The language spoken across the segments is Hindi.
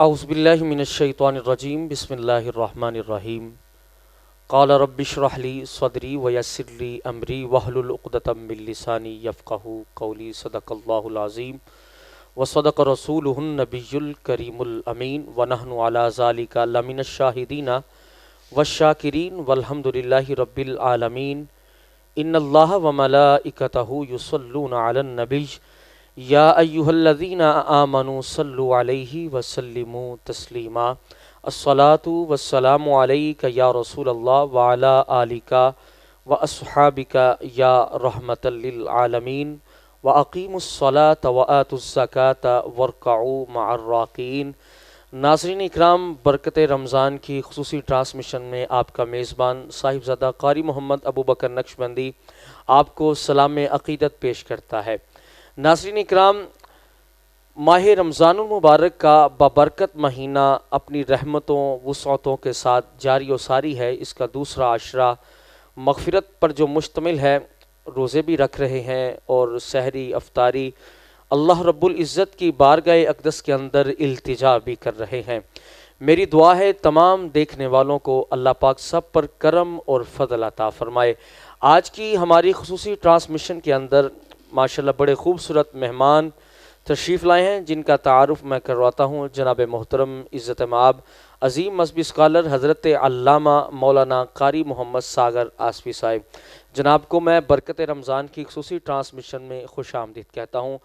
औज़ुबिल्लाहि मिनश्शैतानिर्रजीम बिस्मिल्लाहिर्रहमानिर्रहीम क़ाल रब्बि इश्रह ली सदरी व यस्सिर ली अमरी वहलुल उक़दतम मिन लिसानी यफ़क़हू क़ौली सदक़ल्लाहुल अज़ीम व सदक़ रसूलुहुन नबियुल करीमुल अमीन व नहनु अला ज़ालिका लमिनश शाहिदीना वश्शाकिरीन वल्हम्दुलिल्लाहि रब्बिल आलमीन इन्नल्लाह व मलाइकतहु युसल्लूना अलन नबी या अय्युहल्लज़ीना आमनू सल्लु अलैहि वसल्लिमू तस्लीमा अस्सलातु वस्सलामु अलैका या रसूलल्लाह व अला आलिका व अस्हाबिका या रहमतल लिल आलमीन व अकीमुस्सलात व आतुज़्ज़कात वरकऊ मअर राकीन। नाज़रीन इकराम, बरकत रमज़ान की खुसूसी ट्रांसमिशन में आपका मेज़बान साहिबज़ादा क़ारी मोहम्मद अबू बकर नक्शबंदी आपको सलाम अक़ीदत पेश करता है। नाज़रीन इकराम, माह रमज़ानुल मुबारक का बाबरकत महीना अपनी रहमतों वुसअतों के साथ जारी व सारी है। इसका दूसरा आशरा मग़फ़िरत पर जो मुश्तमिल है, रोज़े भी रख रहे हैं और सहरी अफ्तारी अल्लाह रब्बुल इज़्ज़त की बारगाह अक़दस के अंदर इल्तिजा भी कर रहे हैं। मेरी दुआ है तमाम देखने वालों को अल्लाह पाक सब पर करम और फ़ज़ल अता फ़रमाए। आज की हमारी खुसूसी ट्रांसमिशन के अंदर माशाल्लाह बड़े खूबसूरत मेहमान तशरीफ़ लाए हैं, जिनका तारुफ़ मैं करवाता हूँ। जनाब मोहतरम इज़्ज़त माब अज़ीम मज़हबी स्कॉलर हज़रत अल्लामा मौलाना क़ारी मोहम्मद सागर आसफ़ी साहिब, जनाब को मैं बरकत रमज़ान की खुसूसी ट्रांसमिशन में खुश आमदीद कहता हूँ।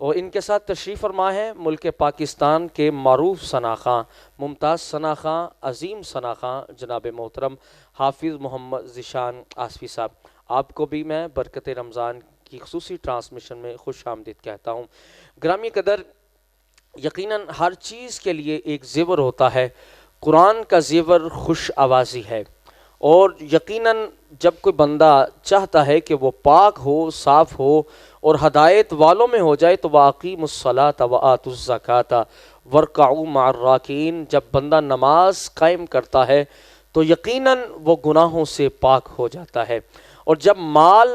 और इनके साथ तशरीफ़ फरमा है मुल्क पाकिस्तान के मारूफ़ सनाख़ा, मुमताज़ सनाख़ा, अज़ीम सनाख़ा जनाब मोहतरम हाफिज़ मोहम्मद ज़ीशान आसफ़ी साहब। आपको भी मैं बरकत रमज़ान की खुसूसी ट्रांसमिशन में खुश आमदीद कहता हूँ। ग्रामी कदर, यकीनन हर चीज़ के लिए एक ज़ेवर होता है। कुरान का ज़ेवर खुश आवाज़ी है और यकीनन जब कोई बंदा चाहता है कि वो पाक हो, साफ़ हो और हदायत वालों में हो जाए तो वाक़ीमुस्सलात व आतुज़्ज़कात वरकऊ मअर राकीन, जब बंदा नमाज कायम करता है तो यकीनन वो गुनाहों से पाक हो जाता है। और जब माल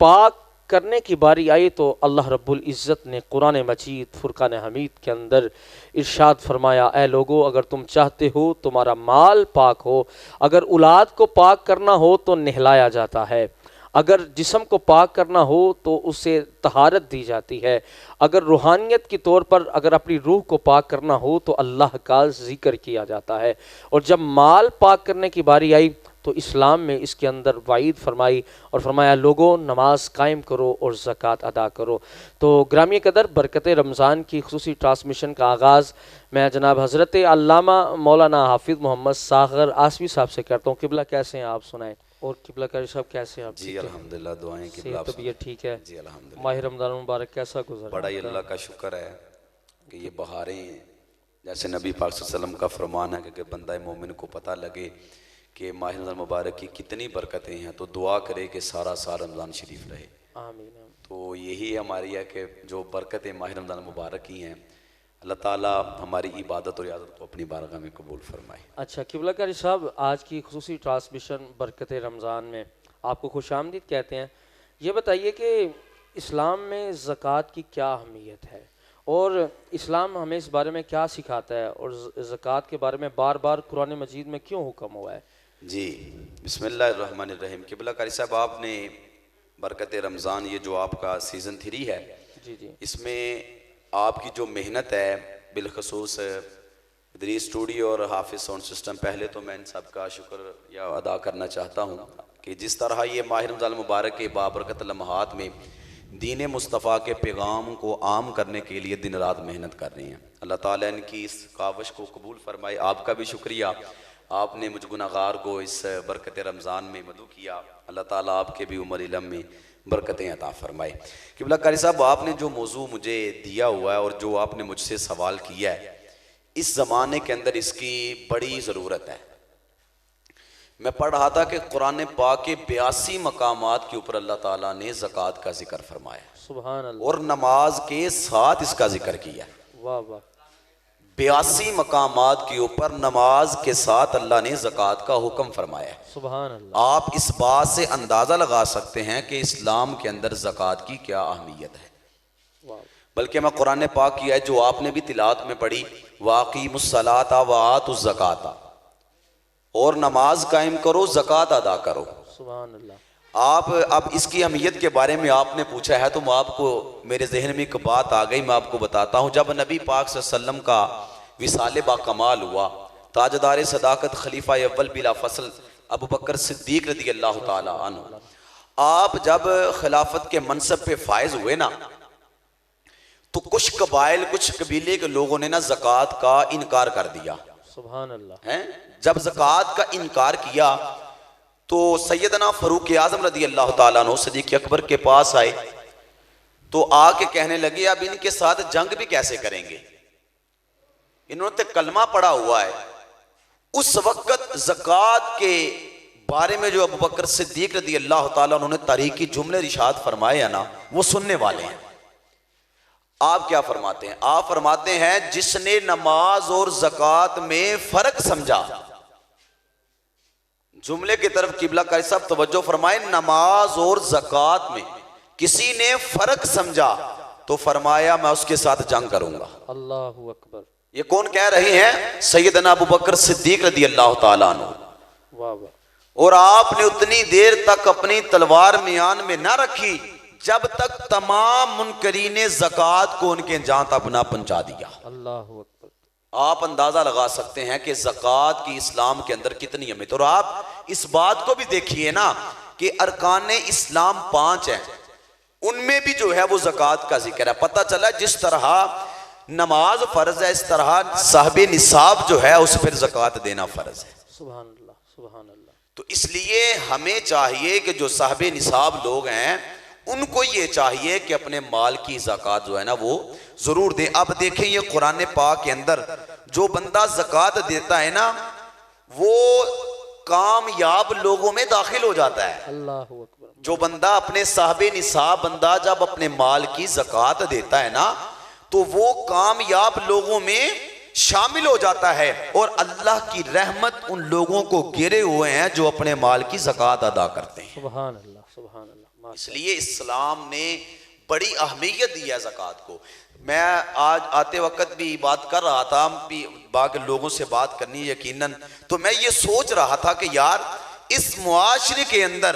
पाक करने की बारी आई तो अल्लाह रब्बुल इज़्ज़त ने कुरान मजीद फ़ुरक़ान हमीद के अंदर इरशाद फरमाया, ए लोगो, अगर तुम चाहते हो तुम्हारा माल पाक हो, अगर औलाद को पाक करना हो तो नहलाया जाता है, अगर जिस्म को पाक करना हो तो उसे तहारत दी जाती है, अगर रूहानियत के तौर पर अगर अपनी रूह को पाक करना हो तो अल्लाह का ज़िक्र किया जाता है। और जब माल पाक करने की बारी आई तो इस्लाम में इसके अंदर वाइद फरमाई और फरमाया, लोगों नमाज कायम करो और ज़कात अदा करो। तो ग्रामी कदर, बरकत रमज़ान की खुसूसी ट्रांसमिशन का आगाज़ मैं जनाब हज़रत अल्लामा मौलाना हाफिज़ मोहम्मद सागर आसफ़ी साहब से करता हूँ। किबला कैसे हैं आप, सुनाएं। और किबला कारी साहब कैसे हैं आप? जी अल्हम्दुलिल्लाह, दुआएं किबला आप तबीयत ठीक है? जी अल्हम्दुलिल्लाह। माह रमज़ान मुबारक कैसा गुज़रा? बड़ा ही अल्लाह का शुक्र है कि ये बहारें, जैसे नबी पाक सल्लल्लाहु अलैहि वसल्लम का फरमान है कि बंदा मोमिन को पता लगे कि माह रमज़ान मुबारक की कितनी बरकतें हैं तो दुआ करे कि सारा साल रमज़ान शरीफ रहे। आमीन। तो यही हमारी है कि जो बरकतें माह रमज़ान मुबारक की हैं, अल्लाह ताला हमारी इबादत और इयादत को अपनी बारगाह में कबूल फरमाए। अच्छा किबला कारी साहब, आज की खुसूसी ट्रांसमिशन बरकत रमज़ान में आपको खुश आमदीद कहते हैं। ये बताइए कि इस्लाम में ज़कात की क्या अहमियत है और इस्लाम हमें इस बारे में क्या सिखाता है और ज़कात के बारे में बार बार कुरान मजीद में क्यों हुक्म हुआ है? जी बिस्मिल्लाहिर्रहमानिर्रहीम। किबला कारी साहब, आपने बरकत रमज़ान, ये जो आपका सीज़न 3 है, जी जी, इसमें आपकी जो मेहनत है, बिलखसूस इदरीस स्टूडियो और हाफिज़ साउंड सिस्टम, पहले तो मैं इन सब का शुक्र या अदा करना चाहता हूँ कि जिस तरह ये माह रमज़ान मुबारक के बाबरकत लम्हात में दीन मुस्तफ़ा के पैगाम को आम करने के लिए दिन रात मेहनत कर रहे हैं। अल्लाह ताला इनकी इस काविश को कबूल फरमाए। आपका भी शुक्रिया, आपने मुझ गुनाहगार को इस बरकत रमज़ान में मदू किया। अल्लाह ताला आपके भी उम्र इलम में बरकतें अता फरमाए। किबला कारी साहब, आपने जो मौजू मुझे दिया हुआ है और जो आपने मुझसे सवाल किया है, इस ज़माने के अंदर इसकी बड़ी ज़रूरत है। मैं पढ़ रहा था कि कुरान पाक के 82 मकामात के ऊपर अल्लाह ताला ने ज़कात का जिक्र फरमाया, सुभान अल्लाह, और नमाज के साथ इसका जिक्र किया। वाह वाह। 82 मकामात के ऊपर नमाज के साथ अल्लाह ने ज़कात का हुक्म फरमाया। सुभान अल्लाह। आप इस बात से अंदाज़ा लगा सकते हैं कि इस्लाम के अंदर ज़कात की क्या अहमियत है। बल्कि मैं कुरान पाक की है जो आपने भी तिलावत में पढ़ी, वाक़ीमुस्सलाता व आतुज़ ज़काता, और नमाज कायम करो, ज़कात अदा करो। सुभान अल्लाह। आप अब इसकी अहमियत के बारे में आपने पूछा है तो मैं आपको, मेरे जहन में एक बात आ गई, मैं आपको बताता हूँ। जब नबी पाक सल्लल्लाहु अलैहि वसल्लम का विसाल बाकमाल हुआ, ताजदार सदाकत खलीफा अव्वल बिला फसल अबू बकर सिद्दीक रज़ी अल्लाह ताला अन्हु, आप जब खिलाफत के मनसब पे फायज हुए ना, तो कुछ कबाइल, कुछ कबीले के लोगों ने ना ज़कात का इनकार कर दिया। सुभान अल्लाह। हैं, जब ज़कात का इनकार किया तो सैयदना फ़ारूक आज़म रज़ी अल्लाह ताला अन्हु सिद्दीक़ अकबर के पास आए, तो आके कहने लगे अब इनके साथ जंग भी कैसे करेंगे, इन्होंने तो कलमा पढ़ा हुआ है। उस वक्त ज़कात के बारे में जो अबू बकर सिद्दीक रज़ी अल्लाह ताला उन्होंने तारीखी जुमले इरशाद फरमाए हैं ना, वो सुनने वाले हैं। आप क्या फरमाते हैं? आप फरमाते हैं जिसने नमाज और ज़कात में फर्क समझा, जुमले की तरफ किबला कारी साहब तवज्जो फरमाए, नमाज और ज़कात में किसी ने फर्क समझा तो फरमाया मैं उसके साथ जंग करूंगा। अल्लाहु अकबर। ये कौन कह रहे हैं? सैयदना अबू बकर सिद्दीक रज़ी अल्लाह ताला अन्हु। वाह वाह। और आपने उतनी देर तक अपनी तलवार म्यान में ना रखी जब तक तमाम मुनकरीने ज़कात को उनके जान तक ना पहुंचा दिया। अल्लाहु अकबर। आप अंदाजा लगा सकते हैं कि ज़कात की इस्लाम के अंदर कितनी अहमियत। और आप इस बात को भी देखिए ना कि अरकान इस्लाम 5 हैं, उनमें भी जो है वो ज़कात का जिक्र है। पता चला जिस तरह नमाज फर्ज है, इस तरह साहिब निसाब जो है उस पर ज़कात देना फर्ज है। सुभान अल्लाह, सुभान अल्लाह। तो इसलिए हमें चाहिए कि जो साहिब निसाब लोग हैं उनको ये चाहिए कि अपने माल की ज़कात जो है ना वो जरूर दें। अब देखें ये कुरान पाक के अंदर जो बंदा ज़कात देता है ना वो कामयाब लोगों में दाखिल हो जाता है। अल्लाहु अकबर। जो बंदा अपने साहिब निसाब बंदा जब अपने माल की ज़कात देता है ना तो वो कामयाब लोगों में शामिल हो जाता है, और अल्लाह की रहमत उन लोगों को घेरे हुए हैं जो अपने माल की ज़कात अदा करते हैं। सुभान अल्लाह, सुभान अल्लाह। इसलिए इस्लाम ने बड़ी अहमियत दी है ज़कात को। मैं आज आते वक्त भी बात कर रहा था, भी बाकी लोगों से बात करनी यकीनन, तो मैं ये सोच रहा था कि यार इस मुआशरे के अंदर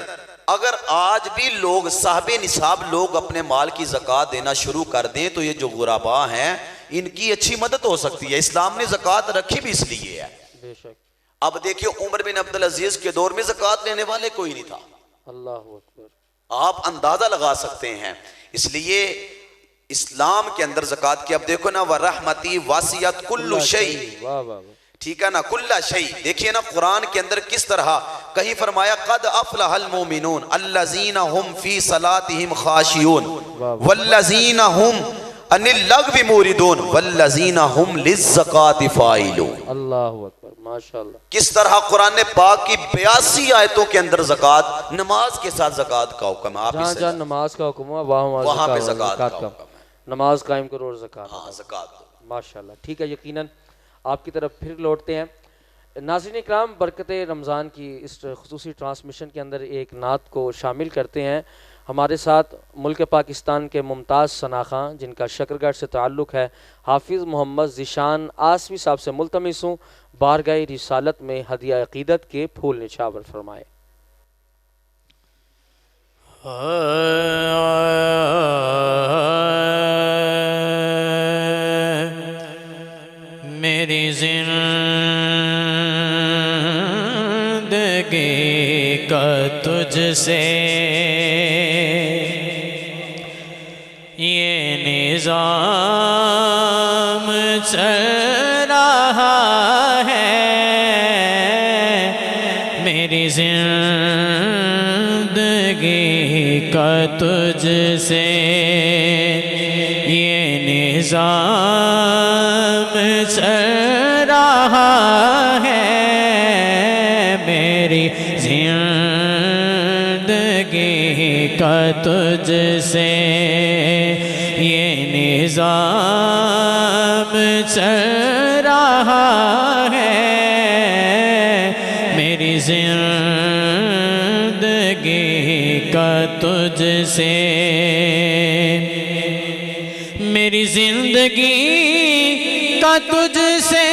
अगर आज भी लोग साहिब निसाब लोग अपने माल की ज़कात देना शुरू कर दें तो ये जो गुराबा हैं इनकी अच्छी मदद हो सकती है। इस्लाम ने ज़कात रखी भी इसलिए है। बेशक। अब देखिए उमर बिन अब्दुल अजीज के दौर में ज़कात लेने वाले कोई नहीं था। अल्लाहु अकबर। आप अंदाजा लगा सकते हैं। इसलिए इस्लाम के अंदर ज़कात की, अब देखो ना, व रहमती वासियत कुल्लु शै, वाह वाह। ठीक है ना, कुल्ला शै। देखिए ना कुरान के अंदर किस तरह कहीं फरमाया कद अफलहल मोमिनून अल्लज़ीना हुम फी सलातिहिम खाशियून वल्लज़ीना हुम अनिल लग़्वी मुरिदून वल्लज़ीना हुम लिज़्ज़काति फ़ाइलून। अल्लाहु अकबर, माशाअल्लाह। किस तरह कुरान पाक की 82 आयतों के अंदर ज़कात, नमाज के साथ ज़कात का हुक्म है। आप जहाँ नमाज का हुक्म है वहाँ पे ज़कात का हुक्म है। नमाज कायम करो और ज़कात। हाँ, ज़कात। माशाअल्लाह। ठीक है, यकीनन आपकी तरफ फिर लौटते हैं। नाज़रीन इकराम, बरकत रमज़ान की इस खुसूसी ट्रांसमिशन के अंदर एक नात को शामिल करते हैं। हमारे साथ मुल्क पाकिस्तान के मुमताज़ सनाखा जिनका शकरगढ़ से ताल्लुक़ है, हाफिज़ मोहम्मद ज़ीशान आसमी साहब से मुल्तमिस हूँ बारगाह रिसालत में हदिया अक़ीदत के फूल निछावर फरमाए। मेरी ज़िंदगी का तुझसे ये निज़ाम चल रहा है, मेरी ज़िंदगी का तुझसे ये निज़ाम चल रहा है, मेरी ज़िंदगी का तुझसे ये निज़ाम चल रहा है, मेरी ज़िंदगी का तुझसे मेरी जिंदगी का तुझसे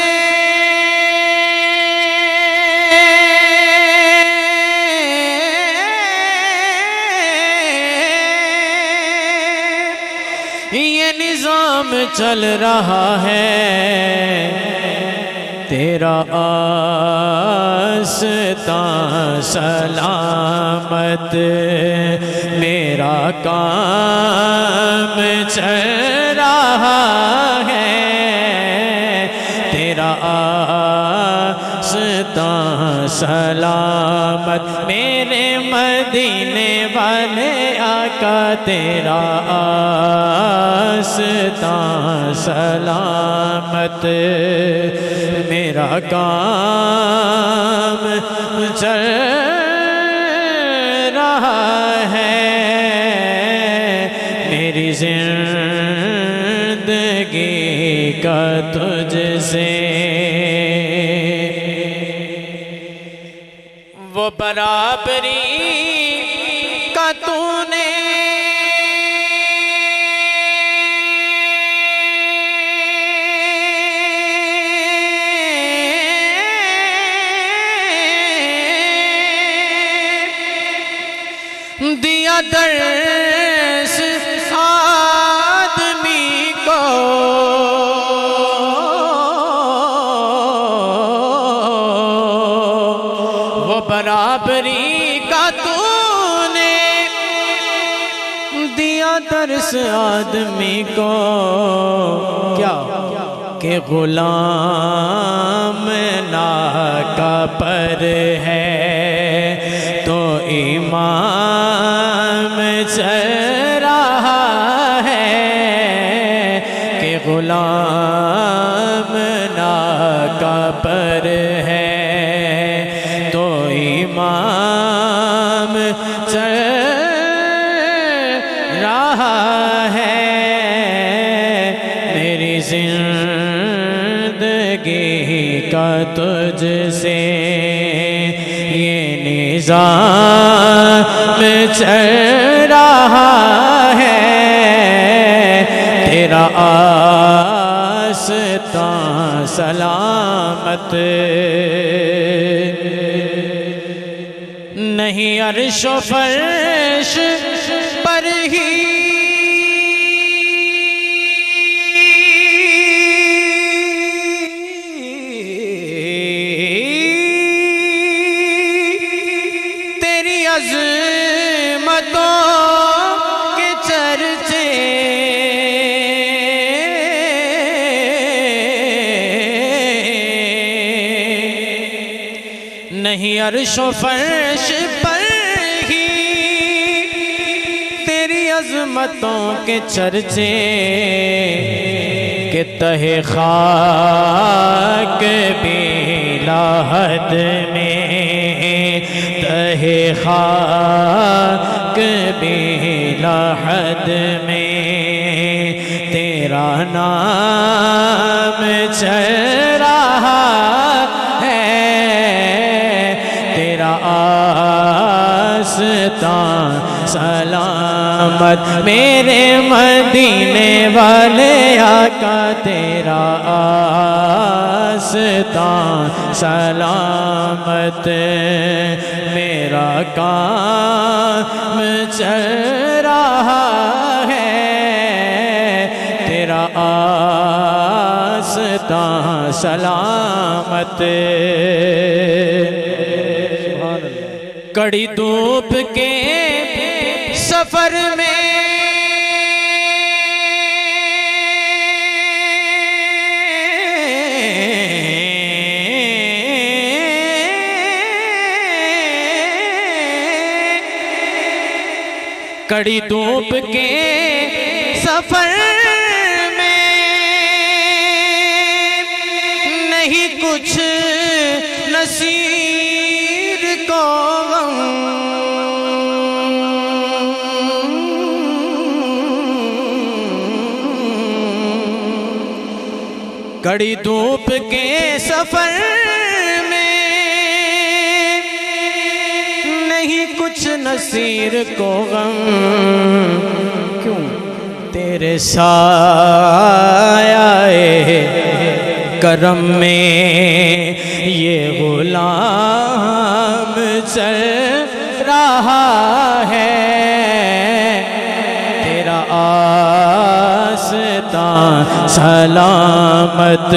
ये निजाम चल रहा है, तेरा आस्ता सलामत मेरा काम चल रहा है, तेरा आस्ता सलामत मेरे मदीने वाले आका, तेरा आस्ता सलामत मेरा काम चल रहा है, मेरी जिंदगी का तुझसे वो बराबरी का तूने दिया दर्श आदमी को, वो बराबरी का तूने दिया दर्श आदमी को, क्या कि गुलाम नाका पर है तो इमाम चल रहा है, कि गुलाम नाका पर है तो इमाम चल रहा है, मेरी जिंदगी का तुझसे ये निज़ाम चल रहा है, तेरा आस्ता सलामत नहीं अर्श व फर्श पर ही अज़मतों के चर्चे नहीं अर्श व फर्श पर ही तेरी अज़मतों के चर्चे, के तहे खाक बेलाहद में, तहे खाक बेलाहद में तेरा नाम चल रहा है, तेरा आस्ता सलामत मेरे मदीने वाले आका, तेरा आस्ता सलामत मेरा काम चल रहा है, तेरा आस्ता सलामत कड़ी धूप के सफर में कड़ी धूप के सफर में नहीं कुछ नसीर को कड़ी धूप के सफर में नहीं कुछ नसीर को गम, क्यों तेरे साये करम में ये गुलाम चल रहा है, तेरा आस्तां सलामत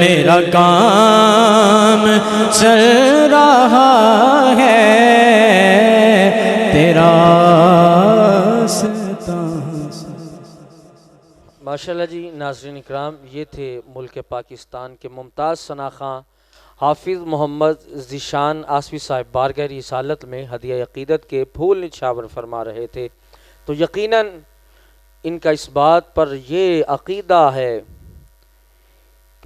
मेरा काम चल रहा है, तेरा माशाल्लाह जी। नाज़रीन इकराम, ये थे मुल्क पाकिस्तान के मुमताज़ सना खां हाफिज़ मोहम्मद ज़ीशान आसवी साहिब बारगाह रिसालत में हदिया अक़ीदत के फूल निछावर फरमा रहे थे। तो यकीनन इनका इस बात पर ये अक़ीदा है,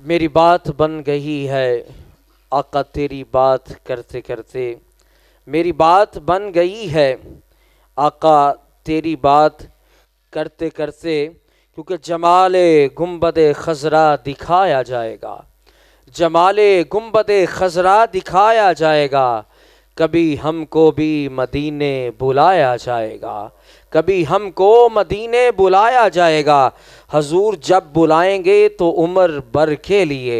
मेरी बात बन गई है आका तेरी बात करते करते, मेरी बात बन गई है आका तेरी बात करते करते, क्योंकि जमाले गुंबदे खजरा दिखाया जाएगा, जमाले गुंबदे खजरा दिखाया जाएगा, कभी हमको भी मदीने बुलाया जाएगा, कभी हमको मदीने बुलाया जाएगा। हजूर जब बुलाएंगे तो उम्र भर के लिए,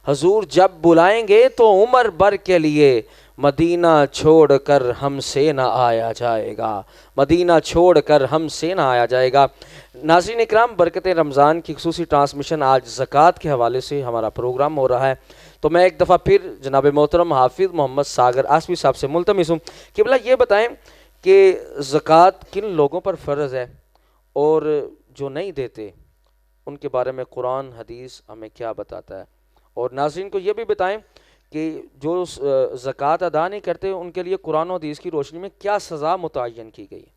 हजूर जब बुलाएंगे तो उम्र भर के लिए, मदीना छोड़कर हमसे ना आया जाएगा, मदीना छोड़कर हमसे ना आया जाएगा। नाज़रीन इकराम, बरकत रमज़ान की खुसूसी ट्रांसमिशन आज ज़कात के हवाले से हमारा प्रोग्राम हो रहा है। तो मैं एक दफ़ा फिर जनाब मोहतरम हाफिज़ मोहम्मद सागर आसवी साहब से मुल्तमिस हूँ कि भला ये बताएं कि ज़कात किन लोगों पर फ़र्ज़ है और जो नहीं देते उनके बारे में कुरान हदीस हमें क्या बताता है, और नाज़रीन को ये भी बताएं कि जो ज़कात अदा नहीं करते उनके लिए कुरान और हदीस की रोशनी में क्या सज़ा मुतय्यन की गई है।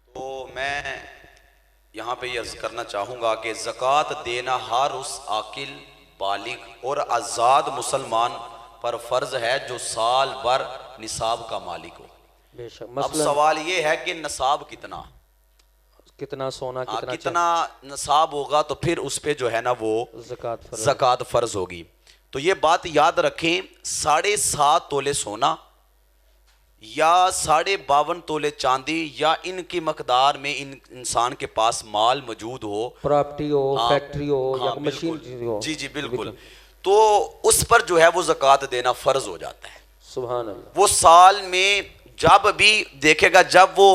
तो मैं यहाँ पे ये अर्ज़ करना चाहूँगा कि ज़कात देना हर उस आकिल बालिग और आज़ाद मुसलमान पर फ़र्ज़ है जो साल भर निसाब का मालिक हो। बेशक। अब सवाल ये है कि निसाब कितना, कितना सोना कितना निसाब होगा, तो फिर उस पे जो है ना वो ज़कात फ़र्ज़ होगी। तो ये बात याद रखें, 7.5 तोले सोना या 52.5 तोले चांदी या इनकी मकदार में इंसान के पास माल मौजूद हो, प्रॉपर्टी हो, फैक्ट्री हो या मशीन हो, जी जी बिल्कुल, तो उस पर जो है वो ज़कात देना फ़र्ज हो जाता है। सुभान अल्लाह। वो साल में जब भी देखेगा, जब वो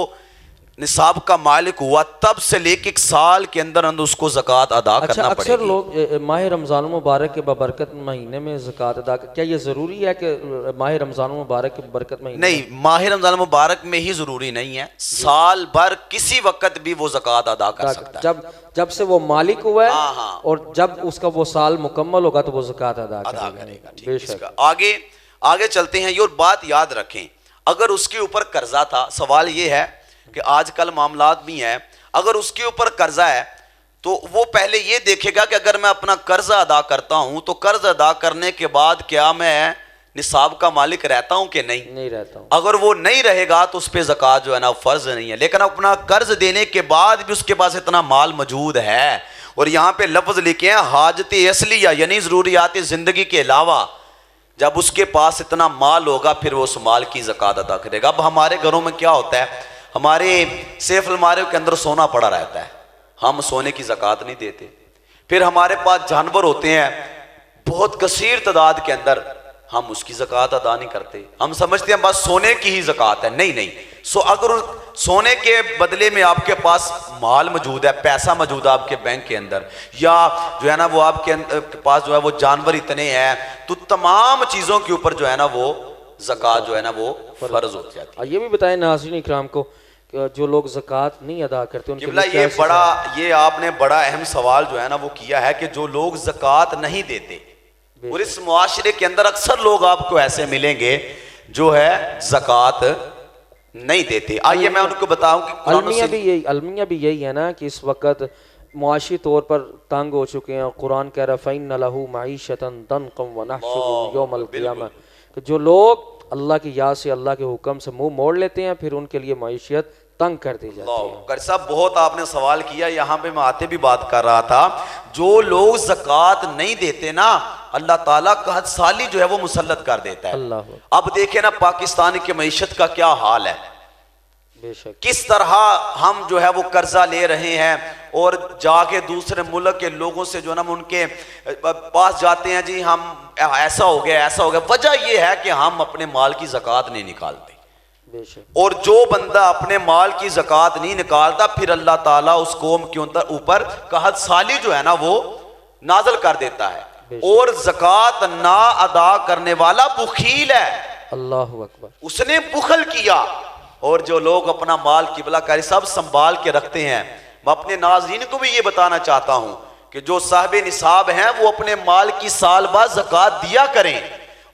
निसाब का मालिक हुआ तब से लेके 1 साल के अंदर अंदर उसको ज़कात अदा करना पड़ेगी। अक्सर लोग माह रमज़ान मुबारक के बरकत महीने में ज़कात अदा, क्या ये ज़रूरी है कि माह रमज़ान मुबारक के बरकत महीने? नहीं, माह रमज़ान मुबारक में ही ज़रूरी नहीं है, साल भर किसी वक्त भी वो ज़कात अदा कर सकता है। जब से वो मालिक हुआ है, और जब उसका वो साल मुकम्मल होगा तो वो ज़कात अदा करेगा। बेशक। आगे चलते हैं। ये और बात याद रखें, अगर उसके ऊपर कर्जा था, सवाल ये है कि आजकल मामलात भी हैं, अगर उसके ऊपर कर्जा है तो वो पहले ये देखेगा कि अगर मैं अपना कर्जा अदा करता हूं तो कर्ज अदा करने के बाद क्या मैं निसाब का मालिक रहता हूं कि नहीं रहता हूं। अगर वो नहीं रहेगा तो उस पर ज़कात जो है ना फर्ज नहीं है। लेकिन अपना कर्ज देने के बाद भी उसके पास इतना माल मौजूद है, और यहाँ पे लफ्ज लिखे हैं हाजत असलिया, यानी ज़रूरियात ज़िंदगी के अलावा जब उसके पास इतना माल होगा फिर वो उस माल की ज़कात अदा करेगा। अब हमारे घरों में क्या होता है, हमारे सेफ अलमारियों के अंदर सोना पड़ा रहता है, हम सोने की ज़कात नहीं देते। फिर हमारे पास जानवर होते हैं बहुत कसीर तादाद के अंदर, हम उसकी ज़कात अदा नहीं करते, हम समझते हैं बस सोने की ही ज़कात है। नहीं, अगर सोने के बदले में आपके पास माल मौजूद है, पैसा मौजूद है आपके बैंक के अंदर, या जो है ना वो आपके पास जो है वो जानवर इतने हैं, तो तमाम चीज़ों के ऊपर जो है ना वो ज़कात जो है ना वो फर्ज हो जाती है। ये भी बताएं नाज़रीन इकराम को, जो लोग ज़कात नहीं अदा करते उनके लिए ये आपने बड़ा अहम सवाल जो है ना वो किया है कि जो लोग ज़कात नहीं देते, और इस मुआशरे के अंदर अक्सर लोग आपको ऐसे मिलेंगे जो है ज़कात नहीं देते। आइए मैं उनको बताऊं कि अलमिया भी यही है ना कि इस वक्त मुआशी तौर पर तंग हो चुके हैं। कुरान कह रहा है फ़इन्न लहू मईशतन दनक़म व नहशुरुहु यौमल क़ियामह, कि जो लोग अल्लाह की याद से, अल्लाह के हुक्म से मुंह मोड़ लेते हैं फिर उनके लिए मईशत तंग कर दी जाती है। कर साहब बहुत आपने सवाल किया, यहाँ पे मैं आते भी बात कर रहा था, जो लोग ज़कात नहीं देते ना, अल्लाह ताला कहत साली जो है वो मुसल्लत कर देता है। अल्लाह। अब देखे ना पाकिस्तान की मईशत का क्या हाल है, बेशक किस तरह हम जो है वो कर्जा ले रहे हैं और जाके दूसरे मुल्क के लोगों से जो ना उनके पास जाते हैं, जी हम ऐसा हो गया ऐसा हो गया। वजह यह है कि हम अपने माल की ज़कात नहीं निकालते, और जो बंदा अपने माल की ज़कात नहीं निकालता फिर अल्लाह ताला उस कौम के ऊपर कहत साली जो है ना वो नाजल कर देता है, और ज़कात ना अदा करने वाला बुखील है। अल्लाह अकबर। उसने बुखल किया। और जो लोग अपना माल किबला कारी सब संभाल के रखते हैं, मैं अपने नाज़रीन को भी ये बताना चाहता हूं कि जो साहिब निसाब हैं वो अपने माल की साल बाद ज़कात दिया करें,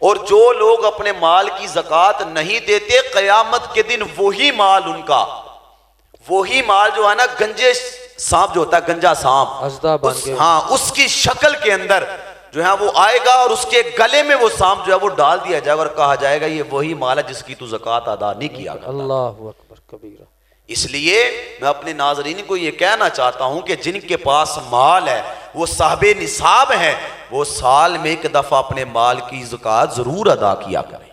और जो लोग अपने माल की ज़कात नहीं देते, क़यामत के दिन वही माल उनका, वही माल जो है ना गंजे सांप जो होता है, गंजा सांप, हाँ उसकी शक्ल के अंदर जो है वो आएगा, और उसके गले में वो सांप जो है वो डाल दिया जाएगा और कहा जाएगा ये वही माल है जिसकी तू ज़कात अदा नहीं किया। अल्लाह अकबर कबीरा। इसलिए मैं अपने नाज़रीन को ये कहना चाहता हूं कि जिनके पास माल है वो साहिबे निसाब है, वो साल में एक दफा अपने माल की ज़कात जरूर अदा किया करें।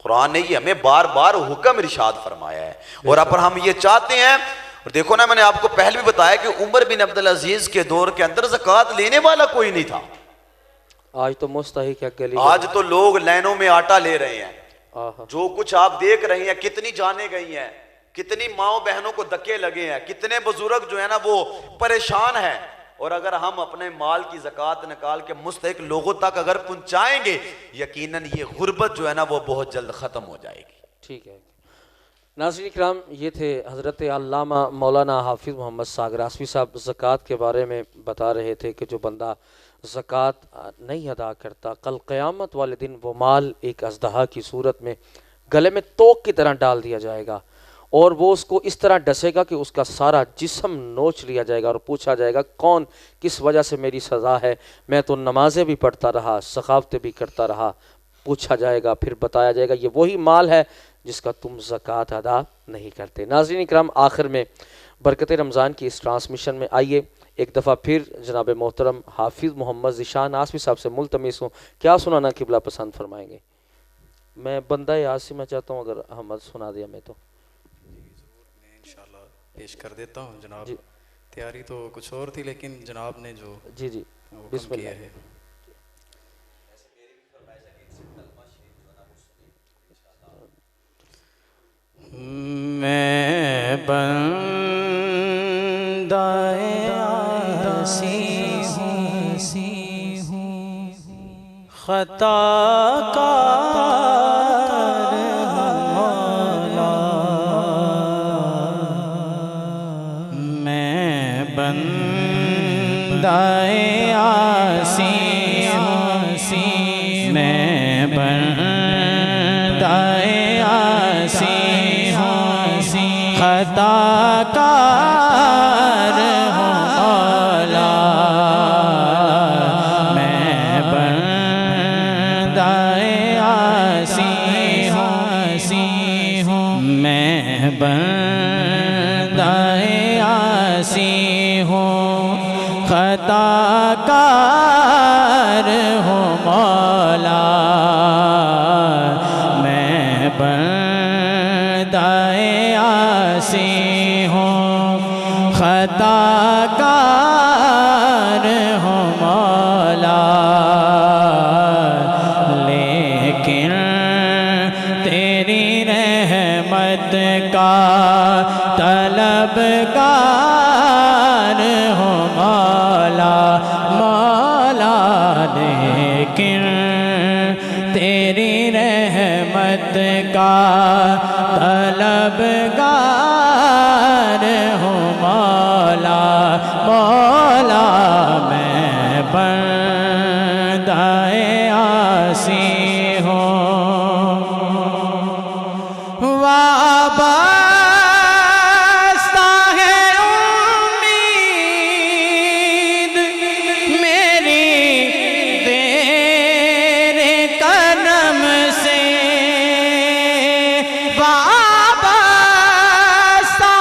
कुरान ने ये हमें बार बार हुक्म इरशाद फरमाया है, और अब हम ये चाहते हैं, और देखो ना मैंने आपको पहले भी बताया कि उमर बिन अब्दुल अजीज के दौर के अंदर ज़कात लेने वाला कोई नहीं था। आज तो मुस्तहिक है गली, आज तो लोग लाइनों में आटा ले रहे हैं। जो कुछ आप देख रहे हैं, कितनी जाने गई हैं, कितनी माओ बहनों को धक्के लगे हैं, कितने बुजुर्ग जो है ना वो परेशान हैं, और अगर हम अपने माल की ज़कात निकाल के मुस्तहिक लोगों तक अगर पहुंचाएंगे, यकीनन ये गुर्बत जो है ना वो बहुत जल्द खत्म हो जाएगी। ठीक है नाज़रीन इकराम, ये थे हज़रत अल्लामा मौलाना हाफिज़ मोहम्मद सागर आसफ़ी साहब ज़कात के बारे में बता रहे थे कि जो बंदा ज़कात नहीं अदा करता, कल क़यामत वाले दिन वो माल एक अज़दहा की सूरत में गले में तोक की तरह डाल दिया जाएगा, और वो उसको इस तरह डसेगा कि उसका सारा जिस्म नोच लिया जाएगा, और पूछा जाएगा कौन किस वजह से मेरी सज़ा है, मैं तो नमाज़ें भी पढ़ता रहा, सखावतें भी करता रहा। पूछा जाएगा, फिर बताया जाएगा ये वही माल है जिसका तुम ज़कात अदा नहीं करते। नाज़रीन इकराम, आखिर में बरकत रमज़ान की इस ट्रांसमिशन में आइए एक दफ़ा फिर जनाब मोहतरम हाफिज़ मोहम्मद ज़ीशान आसफ़ी साहब से मुल्तमिस हूँ, क्या सुनाना किबला पसंद फरमाएंगे? मैं बंदा याद से मैं चाहता हूँ अगर अहमद सुना दिया मैं तो इंशाल्लाह पेश कर देता हूँ जनाब। तैयारी तो कुछ और थी, लेकिन जनाब ने जो जी बिस्मिल्लाह है। मैं बंदाए आसी हूँ, खताकार मौला, मैं बंदाए आसी हूँ, मैं बंदाए आसी खताकार हूँ मौला, मैं बंदाए आसी हूँ, मैं बंदाए आसी हूँ, खताकार हूँ मौला, मैं बंदाए आसी हूँ, खताकार हूँ मौला, लेकिन तेरी रहमत का तलबगार हूँ मौला, मौला, लेकिन तेरी रहमत का तलबगार हूँ मौला, मौला, मैं बंदाए आसी हूँ, वाबस्ता है उम्मीद मेरी तेरे कदम से, वाबस्ता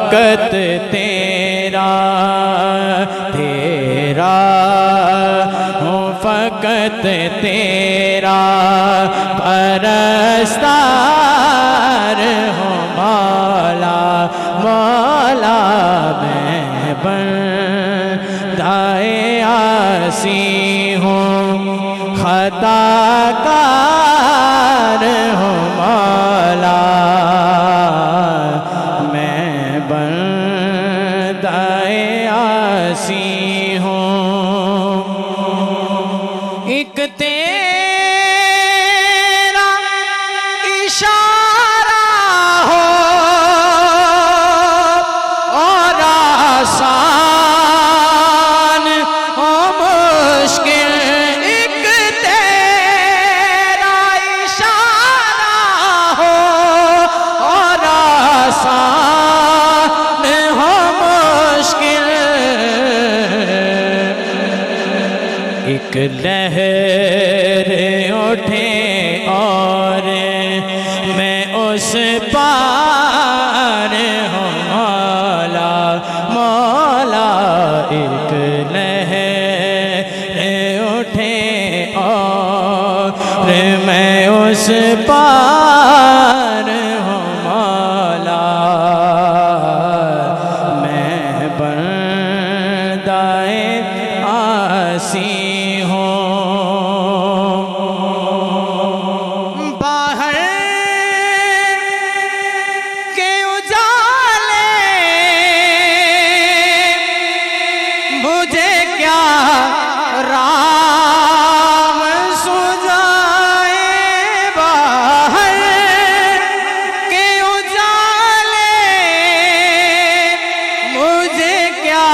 फकत तेरा तेरा हूँ फकत तेरा परस्तार हूँ मौला मौला मैं बंदाए आसी हूँ खताकार हूँ मौला मैं बंदाए आसी हूँ एक तेरा इशारा हो और आसान हो मुश्किल एक तेरा इशारा हो और आसान हो मुश्किल एक लहर उठे और मैं उस पार हूँ मौला मौला एक लहर उठे और मैं उस पार हूँ मौला मैं बंदाए आसी बाहर के उजाले मुझे क्या राम सुझाए बाहर के उजाले मुझे क्या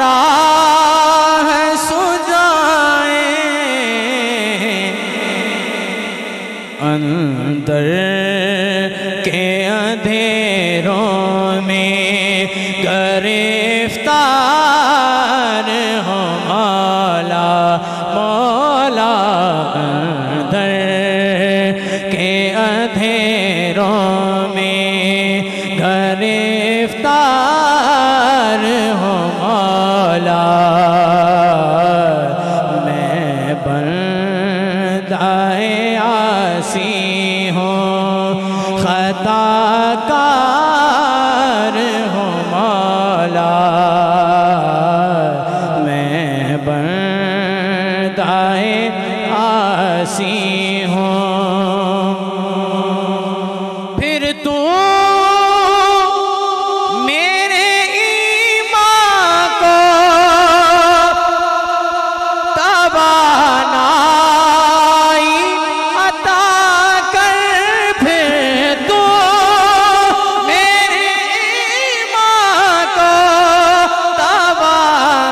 राह सुझाए अंदर के अंधेरों में गिरफ्तार हो मौला मौला अंदर के अंधेरों में गिरफ्तार हो मौला मैं बंदाए आसी खताकार हूँ मौला मैं बंदाए आसी हूँ फिर तू मेरे ईमान को तवानाई अता कर फिर तू मेरे ईमान को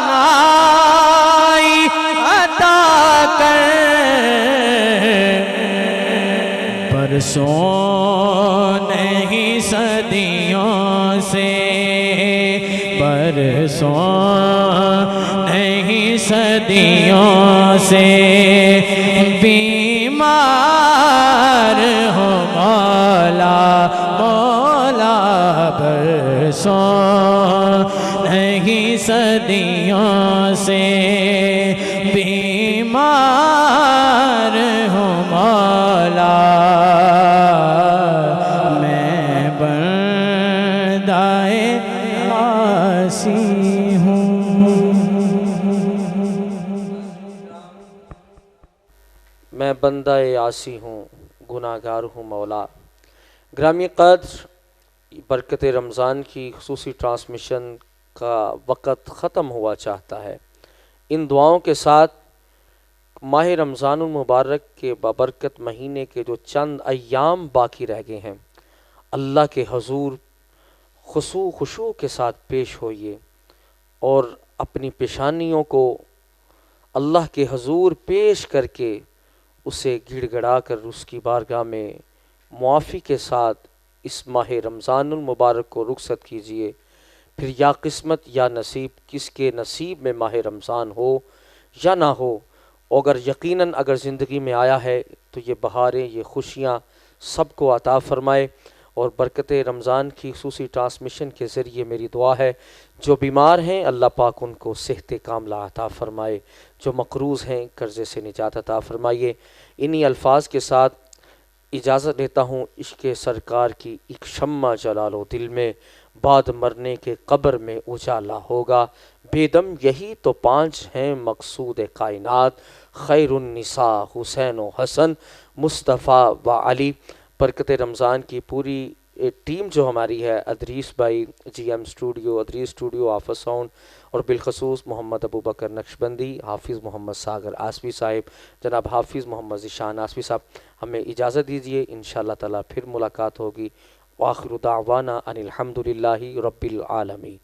तवानाई अता कर परसों नहीं सदियों से परसों नहीं सदियों से बीमार हो मौला मौला परसों नहीं सदियों से बीमार हो मौला मैं बंदाए आसी हूँ। मैं बंदाए आसी हूँ गुनाहगार हूँ मौला। ग्रामी कद्र बरकत रमज़ान की खुसूसी ट्रांसमिशन का वक़्त ख़त्म हुआ चाहता है। इन दुआओं के साथ माह रमज़ानुल मुबारक के बाबरकत महीने के जो चंद अय्याम बाकी रह गए हैं, अल्लाह के हजूर खुशू के साथ पेश होइए और अपनी पेशानियों को अल्लाह के हजूर पेश करके उसे गिड़गड़ा कर उसकी बारगाह में मुआफ़ी के साथ इस माह रमज़ानुल मुबारक को रुखसत कीजिए। फिर या किस्मत या नसीब, किसके नसीब में माह रमज़ान हो या ना हो, अगर यकीनन अगर ज़िंदगी में आया है तो ये बहारें, ये खुशियाँ सबको अता फ़रमाए और बरकत रमज़ान की खुसूसी ट्रांसमिशन के ज़रिए मेरी दुआ है जो बीमार हैं अल्लाह पाक उनको सेहत कामला अता फ़रमाए, जो मकरूज़ हैं कर्ज़े से निजात अता फ़रमाइए। इन्हीं अल्फाज के साथ इजाज़त लेता हूँ। इश्क़ सरकार की एक शम्मा जला लो दिल में, बाद मरने के कब्र में उजाला होगा। बेदम यही तो 5 हैं मकसूद कायनात, खैरुन्निसा हुसैन व हसन मुस्तफ़ा व अली। बरकत रमज़ान की पूरी टीम जो हमारी है, अदरीस भाई, GM स्टूडियो, अदरीस स्टूडियो, आफत साउंड, और बिलखसूस मोहम्मद अबू बकर नक्शबंदी, हाफिज़ मोहम्मद सागर आसवी साहिब, जनाब हाफिज़ मोहम्मद ज़ीशान आसवी साहब, हमें इजाज़त दीजिए। इंशाअल्लाह ताला फिर मुलाकात होगी। वाखिरु दावाना अनिल हम्दुलिल्लाहि रब्बिल आलमीन।